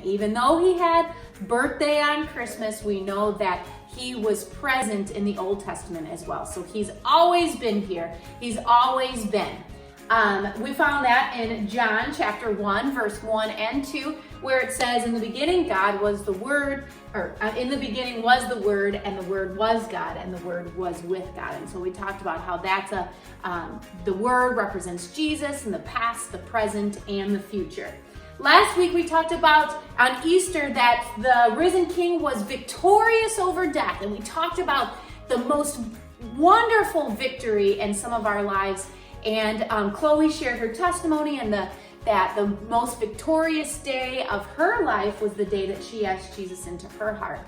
Even though he had birthday on Christmas, we know that he was present in the Old Testament as well. So he's always been here. He's always been. We found that in John chapter 1, verse 1 and 2, where it says, in the beginning God was the Word, or in the beginning was the Word, and the Word was God, and the Word was with God. And so we talked about how that's the Word represents Jesus in the past, the present, and the future. Last week we talked about on Easter that the risen King was victorious over death, and we talked about the most wonderful victory in some of our lives. And Chloe shared her testimony, and that the most victorious day of her life was the day that she asked Jesus into her heart.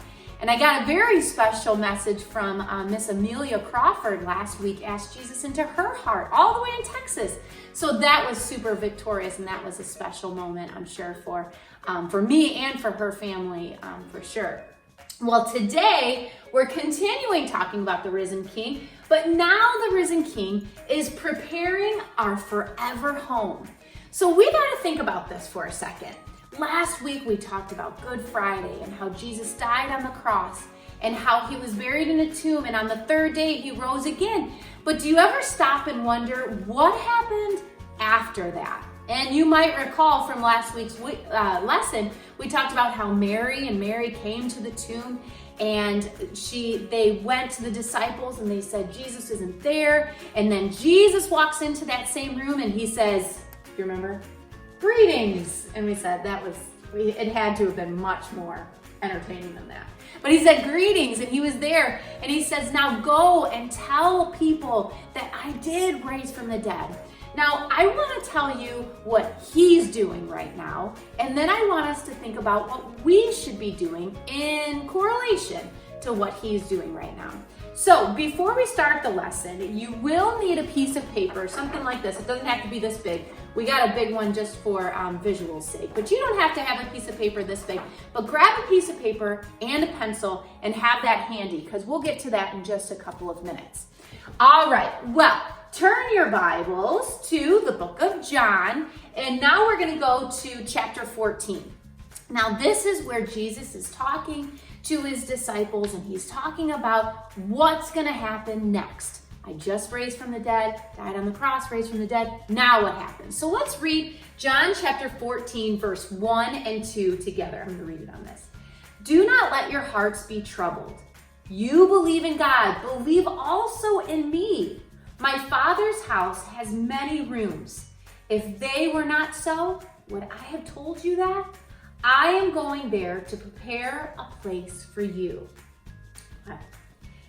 And I got a very special message from Miss Amelia Crawford last week, asked Jesus into her heart, all the way in Texas. So that was super victorious, and that was a special moment, I'm sure, for me and for her family, for sure. Well, today we're continuing talking about the risen King, but now the risen King is preparing our forever home. So we got to think about this for a second. Last week we talked about Good Friday and how Jesus died on the cross and how he was buried in a tomb, and on the third day he rose again. But do you ever stop and wonder what happened after that? And you might recall from last week's lesson, we talked about how Mary came to the tomb, and they went to the disciples and they said, Jesus isn't there. And then Jesus walks into that same room and he says, you remember? Greetings. And we said it had to have been much more entertaining than that. But he said greetings, and he was there, and he says, now go and tell people that I did raise from the dead. Now, I want to tell you what he's doing right now, and then I want us to think about what we should be doing in correlation to what he's doing right now. So before we start the lesson, you will need a piece of paper, something like this. It doesn't have to be this big. We got a big one just for visual sake, but you don't have to have a piece of paper this big. But grab a piece of paper and a pencil and have that handy, because we'll get to that in just a couple of minutes. All right, well, turn your Bibles to the book of John, and now we're going to go to chapter 14. Now, this is where Jesus is talking to his disciples, and he's talking about what's going to happen next. I just raised from the dead, died on the cross, raised from the dead. Now what happens? So let's read John chapter 14, verse 1 and 2 together. I'm going to read it on this. Do not let your hearts be troubled. You believe in God, believe also in me. My Father's house has many rooms. If they were not so, would I have told you that? I am going there to prepare a place for you.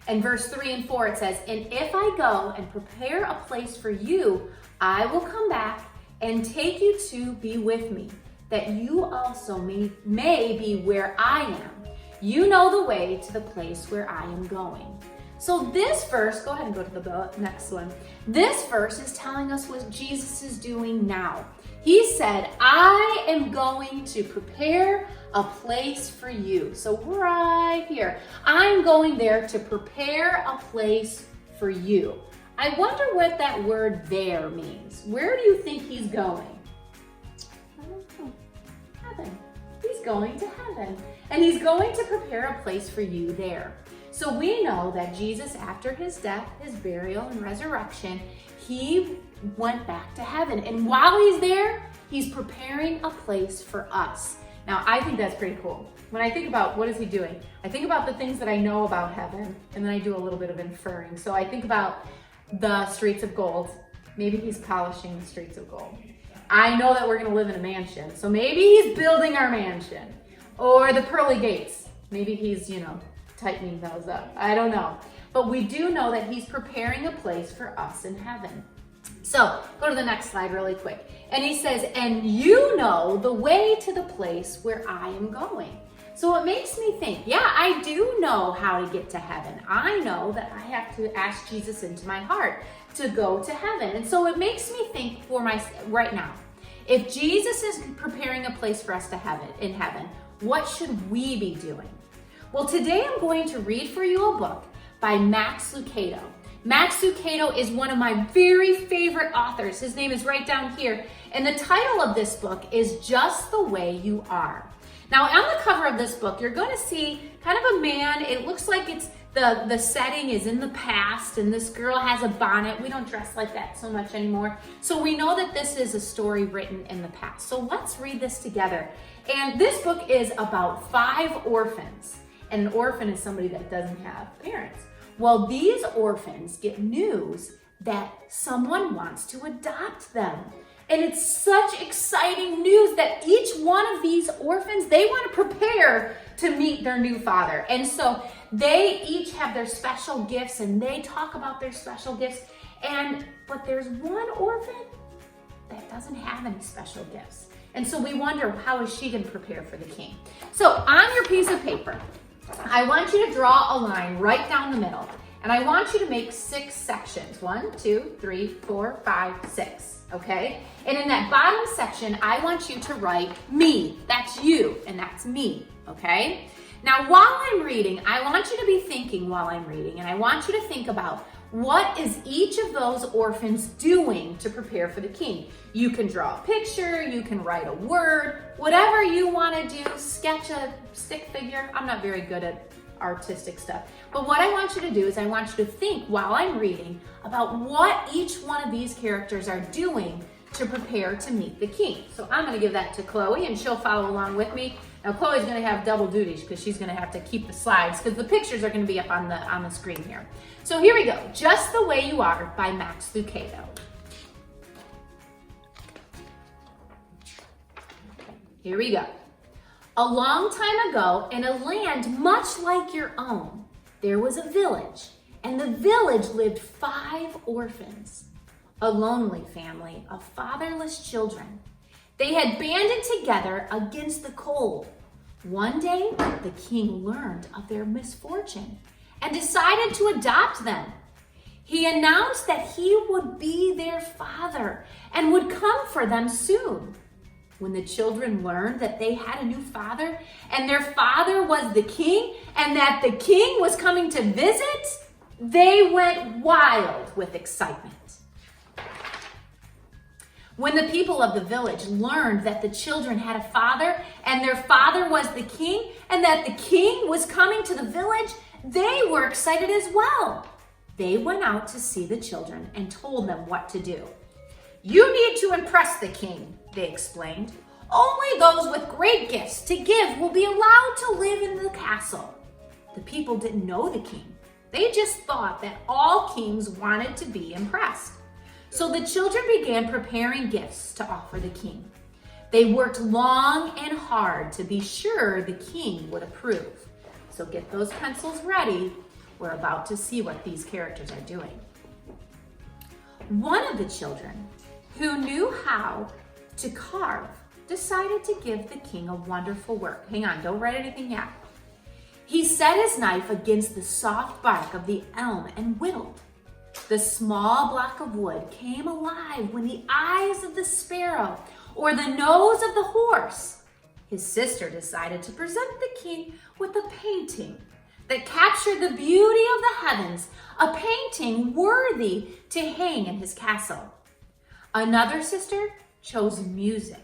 And verse 3 and 4, it says, and if I go and prepare a place for you, I will come back and take you to be with me, that you also may be where I am. You know the way to the place where I am going. So this verse, go ahead and go to the next one. This verse is telling us what Jesus is doing now. He said, I am going to prepare a place for you. So right here, I'm going there to prepare a place for you. I wonder what that word there means. Where do you think he's going? I don't know. Heaven. He's going to heaven. And he's going to prepare a place for you there. So we know that Jesus, after his death, his burial, and resurrection, he went back to heaven. And while he's there, he's preparing a place for us. Now, I think that's pretty cool. When I think about what is he doing, I think about the things that I know about heaven, and then I do a little bit of inferring. So I think about the streets of gold. Maybe he's polishing the streets of gold. I know that we're going to live in a mansion, so maybe he's building our mansion. Or the pearly gates. Maybe he's, tightening those up. I don't know. But we do know that he's preparing a place for us in heaven. So go to the next slide really quick. And he says, and you know the way to the place where I am going. So it makes me think, yeah, I do know how to get to heaven. I know that I have to ask Jesus into my heart to go to heaven. And so it makes me think right now, if Jesus is preparing a place for us to in heaven, what should we be doing? Well, today I'm going to read for you a book by Max Lucado. Max Lucado is one of my very favorite authors. His name is right down here. And the title of this book is Just the Way You Are. Now on the cover of this book, you're going to see kind of a man. It looks like it's the setting is in the past, and this girl has a bonnet. We don't dress like that so much anymore. So we know that this is a story written in the past. So let's read this together. And this book is about 5 orphans. And an orphan is somebody that doesn't have parents. Well, these orphans get news that someone wants to adopt them. And it's such exciting news that each one of these orphans, they want to prepare to meet their new father. And so they each have their special gifts, and they talk about their special gifts. But there's one orphan that doesn't have any special gifts. And so we wonder, how is she going to prepare for the king? So on your piece of paper, I want you to draw a line right down the middle. And I want you to make 6 sections. 1, 2, 3, 4, 5, 6. Okay? And in that bottom section, I want you to write me. That's you, and that's me. Okay? Now, while I'm reading, I want you to be thinking while I'm reading, and I want you to think about what is each of those orphans doing to prepare for the king. You can draw a picture, you can write a word, whatever you want to do, sketch a stick figure. I'm not very good at artistic stuff. But what I want you to do is I want you to think while I'm reading about what each one of these characters are doing to prepare to meet the king. So I'm going to give that to Chloe, and she'll follow along with me. Now Chloe's going to have double duties because she's going to have to keep the slides, because the pictures are going to be up on the screen here. So here we go. Just the Way You Are by Max Lucado. Here we go. A long time ago, in a land much like your own, there was a village, and the village lived 5 orphans, a lonely family of fatherless children. They had banded together against the cold. One day, the king learned of their misfortune and decided to adopt them. He announced that he would be their father and would come for them soon. When the children learned that they had a new father, and their father was the king, and that the king was coming to visit, they went wild with excitement. When the people of the village learned that the children had a father, and their father was the king, and that the king was coming to the village, they were excited as well. They went out to see the children and told them what to do. You need to impress the king, they explained. Only those with great gifts to give will be allowed to live in the castle. The people didn't know the king. They just thought that all kings wanted to be impressed. So the children began preparing gifts to offer the king. They worked long and hard to be sure the king would approve. So get those pencils ready. We're about to see what these characters are doing. One of the children, who knew how to carve, decided to give the king a wonderful work. Hang on, don't write anything yet. He set his knife against the soft bark of the elm and whittled. The small block of wood came alive when the eyes of the sparrow or the nose of the horse. His sister decided to present the king with a painting that captured the beauty of the heavens, a painting worthy to hang in his castle. Another sister chose music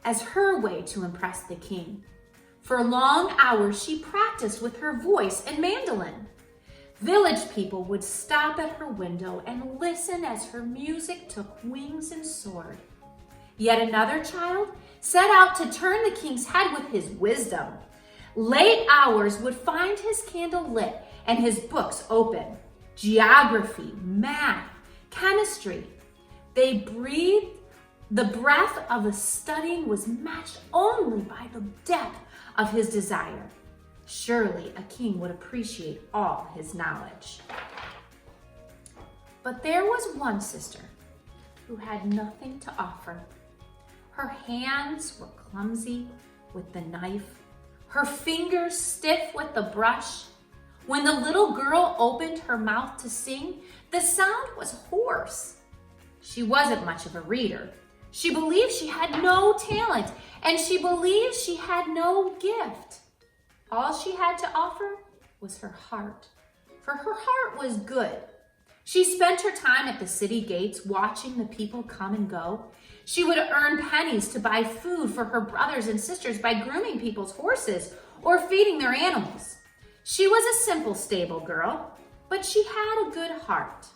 as her way to impress the king. For long hours, she practiced with her voice and mandolin. Village people would stop at her window and listen as her music took wings and soared. Yet another child set out to turn the king's head with his wisdom. Late hours would find his candle lit and his books open. Geography, math, chemistry. They breathed. The breadth of his studying was matched only by the depth of his desire. Surely a king would appreciate all his knowledge. But there was one sister who had nothing to offer. Her hands were clumsy with the knife, her fingers stiff with the brush. When the little girl opened her mouth to sing, the sound was hoarse. She wasn't much of a reader. She believed she had no talent, and she believed she had no gift. All she had to offer was her heart, for her heart was good. She spent her time at the city gates watching the people come and go. She would earn pennies to buy food for her brothers and sisters by grooming people's horses or feeding their animals. She was a simple stable girl, but she had a good heart.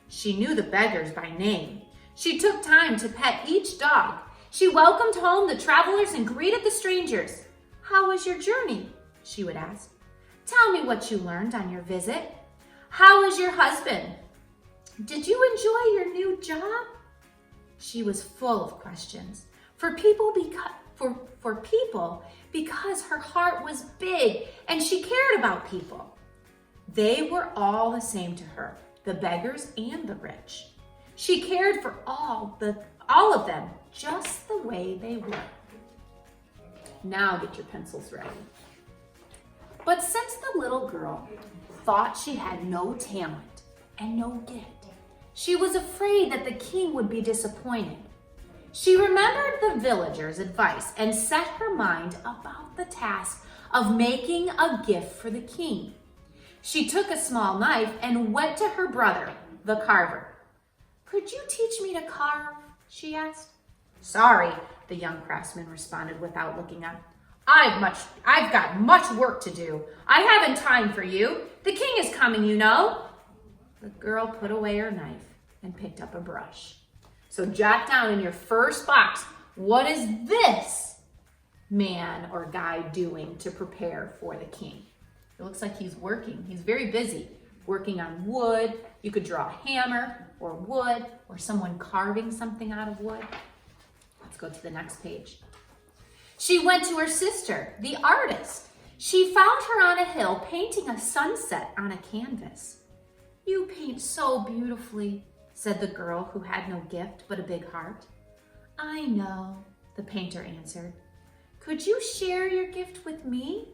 She knew the beggars by name. She took time to pet each dog. She welcomed home the travelers and greeted the strangers. "How was your journey?" she would ask. "Tell me what you learned on your visit. How is your husband? Did you enjoy your new job?" She was full of questions for people because her heart was big and she cared about people. They were all the same to her, the beggars and the rich. She cared for all of them just the way they were. Now get your pencils ready. But since the little girl thought she had no talent and no gift, she was afraid that the king would be disappointed. She remembered the villagers' advice and set her mind about the task of making a gift for the king. She took a small knife and went to her brother, the carver. "Could you teach me to carve?" she asked. "Sorry," the young craftsman responded without looking up. I've got much work to do. I haven't time for you. The king is coming, you know." The girl put away her knife and picked up a brush. So jot down in your first box, what is this man or guy doing to prepare for the king? It looks like he's working. He's very busy working on wood. You could draw a hammer or wood or someone carving something out of wood. Let's go to the next page. She went to her sister, the artist. She found her on a hill painting a sunset on a canvas. "You paint so beautifully," said the girl who had no gift but a big heart. "I know," the painter answered. "Could you share your gift with me?"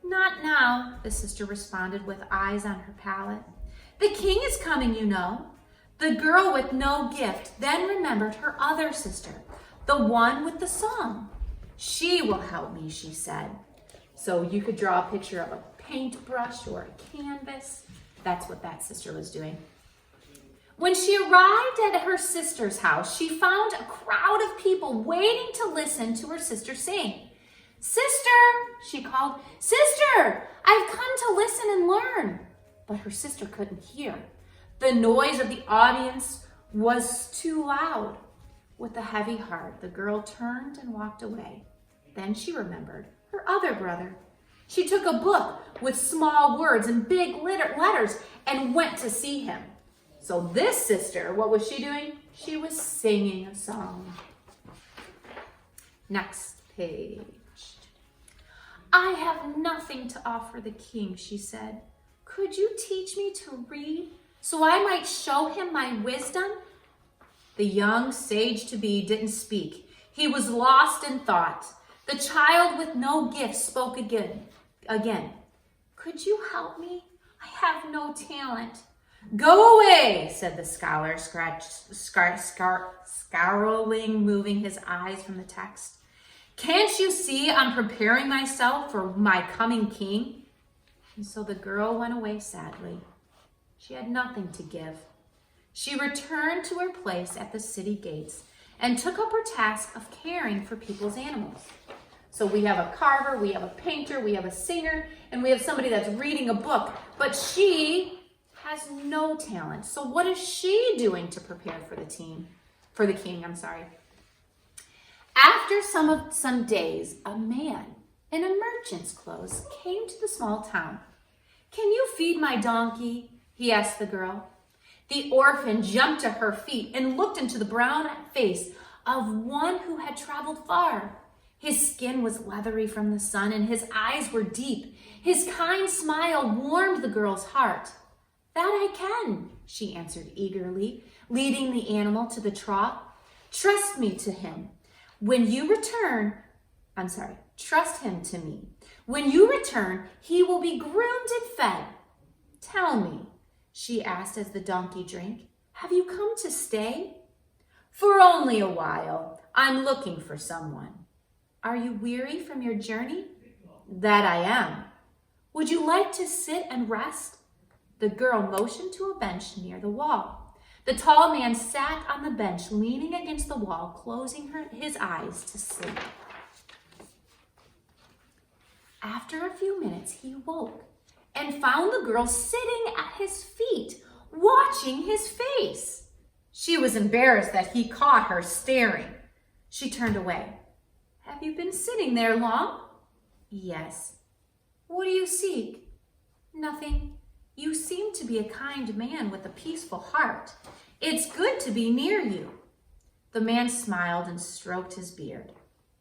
"Not now," the sister responded with eyes on her palette. "The king is coming, you know." The girl with no gift then remembered her other sister, the one with the song. "She will help me," she said. So you could draw a picture of a paintbrush or a canvas. That's what that sister was doing. When she arrived at her sister's house, she found a crowd of people waiting to listen to her sister sing. "Sister," she called, "Sister, I've come to listen and learn." But her sister couldn't hear. The noise of the audience was too loud. With a heavy heart, the girl turned and walked away. Then she remembered her other brother. She took a book with small words and big letters and went to see him. So this sister, what was she doing? She was singing a song. Next page. "I have nothing to offer the king," she said. "Could you teach me to read so I might show him my wisdom?" The young sage-to-be didn't speak. He was lost in thought. The child with no gift spoke again. "Could you help me? I have no talent." "Go away," said the scholar, scowling, moving his eyes from the text. "Can't you see I'm preparing myself for my coming king?" And so the girl went away sadly. She had nothing to give. She returned to her place at the city gates and took up her task of caring for people's animals. So we have a carver, we have a painter, we have a singer, and we have somebody that's reading a book, but she has no talent. So what is she doing to prepare for the king? After some days, a man in a merchant's clothes came to the small town. "Can you feed my donkey?" he asked the girl. The orphan jumped to her feet and looked into the brown face of one who had traveled far. His skin was leathery from the sun and his eyes were deep. His kind smile warmed the girl's heart. "That I can," she answered eagerly, leading the animal to the trough. Trust him to me. When you return, he will be groomed and fed. "Tell me," she asked as the donkey drank, "have you come to stay?" "For only a while. I'm looking for someone." "Are you weary from your journey?" "That I am." "Would you like to sit and rest?" The girl motioned to a bench near the wall. The tall man sat on the bench, leaning against the wall, closing his eyes to sleep. After a few minutes, he woke and found the girl sitting at his feet, watching his face. She was embarrassed that he caught her staring. She turned away. "Have you been sitting there long?" "Yes." "What do you seek?" "Nothing. You seem to be a kind man with a peaceful heart. It's good to be near you." The man smiled and stroked his beard.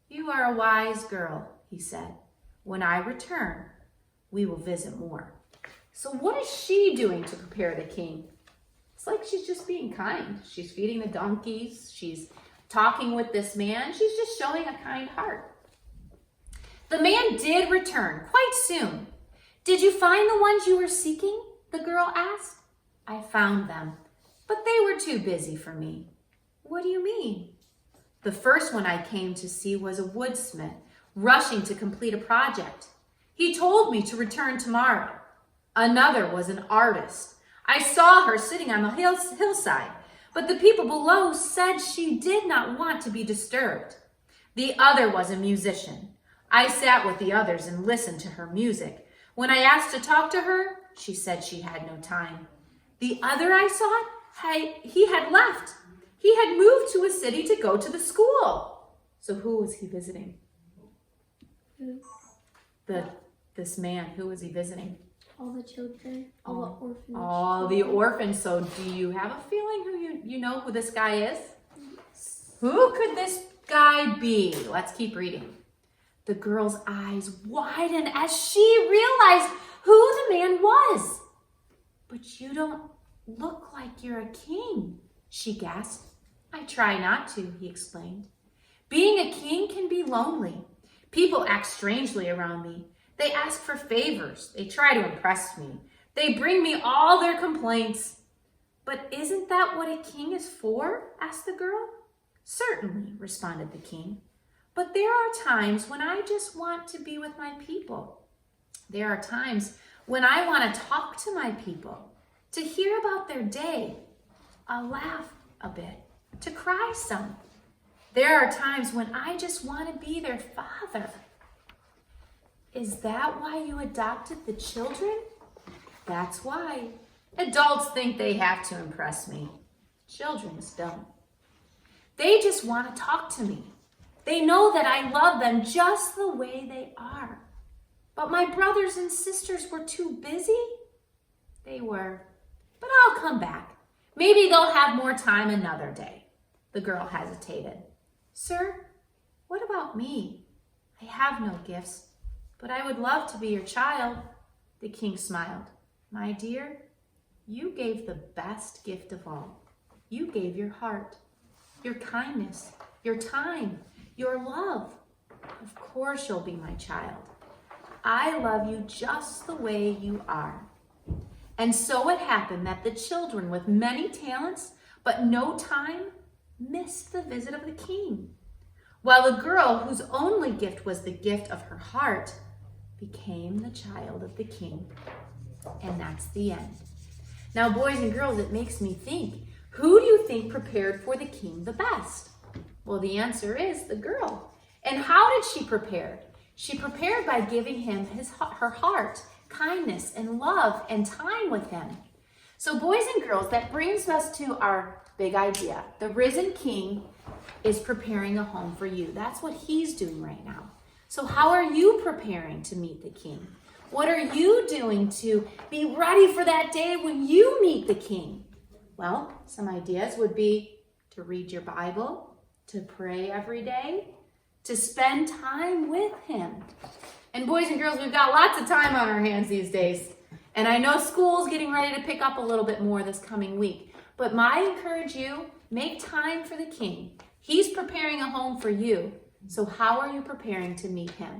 "You are a wise girl," he said. "When I return, we will visit more." So what is she doing to prepare the king? It's like she's just being kind. She's feeding the donkeys. She's talking with this man. She's just showing a kind heart. The man did return quite soon. "Did you find the ones you were seeking?" the girl asked. "I found them, but they were too busy for me." "What do you mean?" "The first one I came to see was a woodsmith rushing to complete a project. He told me to return tomorrow. Another was an artist. I saw her sitting on the hillside, but the people below said she did not want to be disturbed. The other was a musician. I sat with the others and listened to her music. When I asked to talk to her, she said she had no time. The other I saw, he had left. He had moved to a city to go to the school." So who was he visiting? This man, who was he visiting? All the children, all the orphans. All the orphans. So do you have a feeling who you know who this guy is? Who could this guy be? Let's keep reading. The girl's eyes widened as she realized who the man was. "But you don't look like you're a king," she gasped. "I try not to," he explained. "Being a king can be lonely. People act strangely around me. They ask for favors. They try to impress me. They bring me all their complaints." "But isn't that what a king is for?" asked the girl. "Certainly," responded the king. "But there are times when I just want to be with my people. There are times when I want to talk to my people, to hear about their day, laugh a bit, to cry some. There are times when I just want to be their father." "Is that why you adopted the children?" "That's why. Adults think they have to impress me. Children don't. They just want to talk to me. They know that I love them just the way they are. But my brothers and sisters were too busy." "They were. But I'll come back. Maybe they'll have more time another day." The girl hesitated. "Sir, what about me? I have no gifts, but I would love to be your child." The king smiled. "My dear, you gave the best gift of all. You gave your heart, your kindness, your time, your love. Of course you'll be my child. I love you just the way you are." And so it happened that the children with many talents but no time missed the visit of the king, while the girl whose only gift was the gift of her heart became the child of the king. And that's the end. Now, boys and girls, it makes me think, who do you think prepared for the king the best? Well, the answer is the girl. And how did she prepare? She prepared by giving him her heart, kindness, and love, and time with him. So boys and girls, that brings us to our big idea. The risen king is preparing a home for you. That's what he's doing right now. So how are you preparing to meet the king? What are you doing to be ready for that day when you meet the king? Well, some ideas would be to read your Bible, to pray every day, to spend time with him. And boys and girls, we've got lots of time on our hands these days. And I know school's getting ready to pick up a little bit more this coming week. But I encourage you, make time for the king. He's preparing a home for you. So how are you preparing to meet him?